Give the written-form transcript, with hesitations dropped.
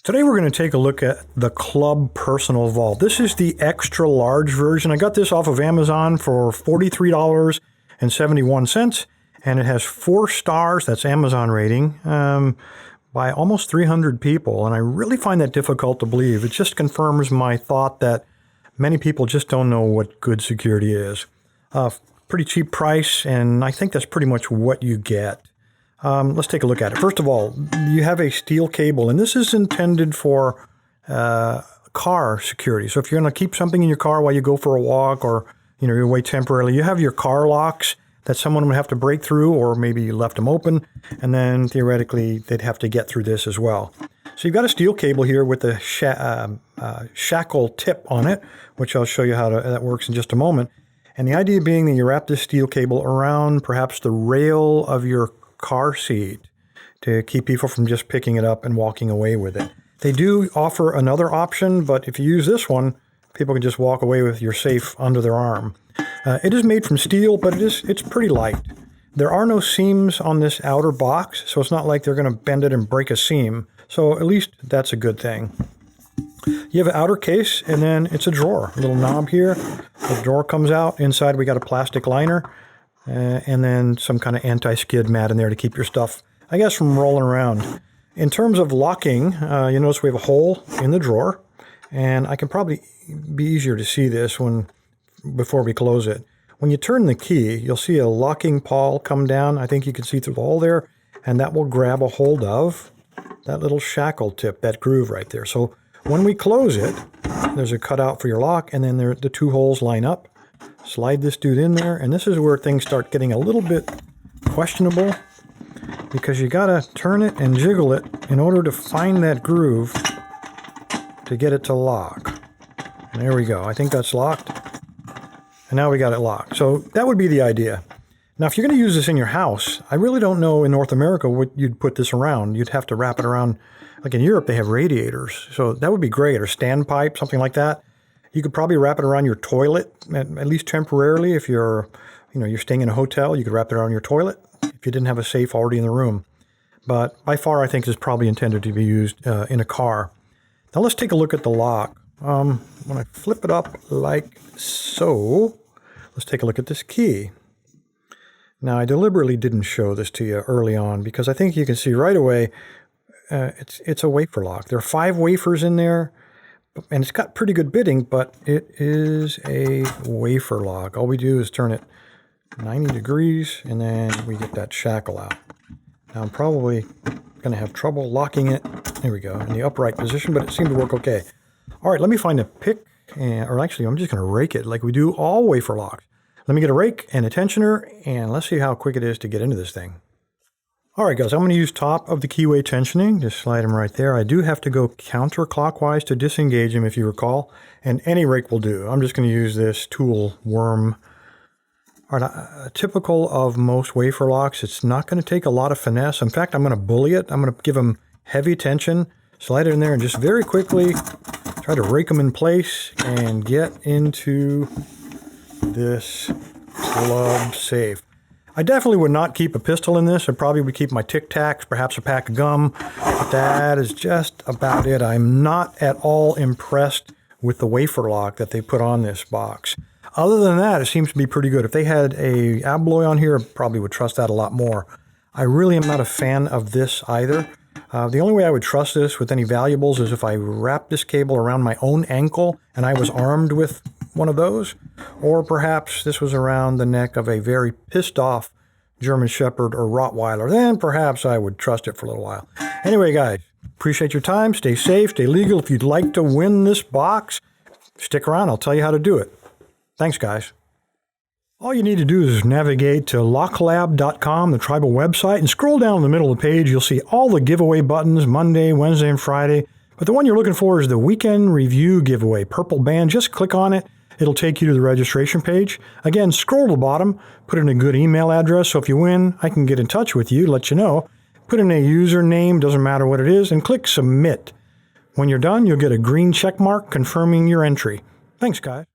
Today we're going to take a look at the Club Personal Vault. This is the extra large version. I got this off of Amazon for $43.71, and it has 4 stars, that's Amazon rating, by almost 300 people. And I really find that difficult to believe. It just confirms my thought that many people just don't know what good security is. Pretty cheap price, and I think that's pretty much what you get. Let's take a look at it. First of all, you have a steel cable, and this is intended for car security. So if you're going to keep something in your car while you go for a walk, or you're away temporarily, you have your car locks that someone would have to break through, or maybe you left them open, and then theoretically they'd have to get through this as well. So you've got a steel cable here with a shackle tip on it, which I'll show you how that works in just a moment. And the idea being that you wrap this steel cable around perhaps the rail of your car seat to keep people from just picking it up and walking away with it. They do offer another option, but if you use this one, people can just walk away with your safe under their arm. It is made from steel, but it's pretty light. There are no seams on this outer box, so it's not like they're going to bend it and break a seam. So at least that's a good thing. You have an outer case, and then it's a drawer. A little knob here. The drawer comes out. Inside we got a plastic liner. And then some kind of anti-skid mat in there to keep your stuff, I guess, from rolling around. In terms of locking, you notice we have a hole in the drawer, and I can probably be easier to see this before we close it. When you turn the key, you'll see a locking pawl come down. I think you can see through the hole there, and that will grab a hold of that little shackle tip, that groove right there. So when we close it, there's a cutout for your lock, and then the 2 holes line up. Slide this dude in there, and this is where things start getting a little bit questionable, because you gotta turn it and jiggle it in order to find that groove to get it to lock. And there we go. I think that's locked, and now we got it locked. So that would be the idea. Now, if you're going to use this in your house, I really don't know in North America what you'd put this around. You'd have to wrap it around, like in Europe they have radiators, so that would be great, or standpipe, something like that. You could probably wrap it around your toilet, at least temporarily. If you're staying in a hotel, you could wrap it around your toilet if you didn't have a safe already in the room. But by far, I think this is probably intended to be used in a car. Now let's take a look at the lock. When I flip it up like so, let's take a look at this key. Now I deliberately didn't show this to you early on because I think you can see right away it's a wafer lock. There are 5 wafers in there. And it's got pretty good bitting, but it is a wafer lock. All we do is turn it 90 degrees, and then we get that shackle out. Now I'm probably going to have trouble locking it. There we go, in the upright position, but it seemed to work okay. All right, let me find a pick, or actually I'm just going to rake it like we do all wafer locks. Let me get a rake and a tensioner, and let's see how quick it is to get into this thing. All right, guys, I'm going to use top of the keyway tensioning. Just slide him right there. I do have to go counterclockwise to disengage him, if you recall, and any rake will do. I'm just going to use this tool worm. All right, typical of most wafer locks, it's not going to take a lot of finesse. In fact, I'm going to bully it. I'm going to give him heavy tension, slide it in there, and just very quickly try to rake them in place and get into this club safe. I definitely would not keep a pistol in this. I probably would keep my Tic Tacs, perhaps a pack of gum. But that is just about it. I'm not at all impressed with the wafer lock that they put on this box. Other than that, it seems to be pretty good. If they had a alloy on here, I probably would trust that a lot more. I really am not a fan of this either. The only way I would trust this with any valuables is if I wrapped this cable around my own ankle and I was armed with one of those, or perhaps this was around the neck of a very pissed off German Shepherd or Rottweiler. Then perhaps I would trust it for a little while. Anyway, guys, appreciate your time. Stay safe, stay legal. If you'd like to win this box, stick around. I'll tell you how to do it. Thanks, guys. All you need to do is navigate to locklab.com, the tribal website, and scroll down in the middle of the page. You'll see all the giveaway buttons, Monday, Wednesday, and Friday. But the one you're looking for is the Weekend Review giveaway, purple band. Just click on it. It'll take you to the registration page. Again, scroll to the bottom, put in a good email address, so if you win, I can get in touch with you, let you know. Put in a username, doesn't matter what it is, and click Submit. When you're done, you'll get a green check mark confirming your entry. Thanks, guys.